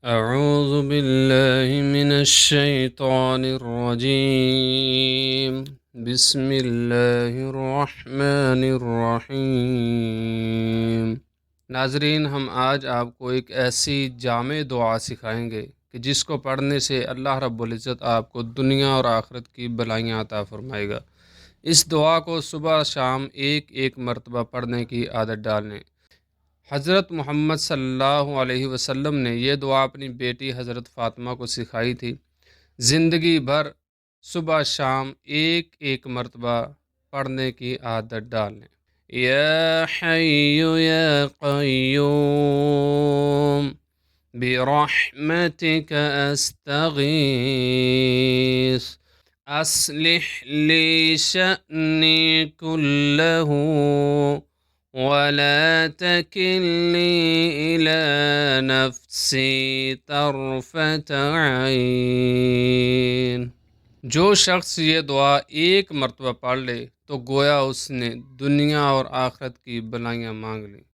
أعوذ بالله من الشيطان الرجيم بسم الله الرحمن الرحیم۔ ناظرین، ہم آج آپ کو ایک ایسی جامع دعا سکھائیں گے کہ جس کو پڑھنے سے اللہ رب العزت آپ کو دنیا اور آخرت کی بلائیاں عطا فرمائے گا۔ اس دعا کو صبح شام ایک ایک مرتبہ پڑھنے کی عادت ڈالیں۔ حضرت محمد صلی اللہ علیہ وسلم نے یہ دعا اپنی بیٹی حضرت فاطمہ کو سکھائی تھی۔ زندگی بھر صبح شام ایک ایک مرتبہ پڑھنے کی عادت ڈالیں۔ یا حی یا قیوم برحمتک استغیث اصلح لی شأنی کلہ ولا تکلنی إلى نفسی طرفة عین۔ جو شخص یہ دعا ایک مرتبہ پڑھ لے تو گویا اس نے دنیا اور آخرت کی بلائیاں مانگ لیں۔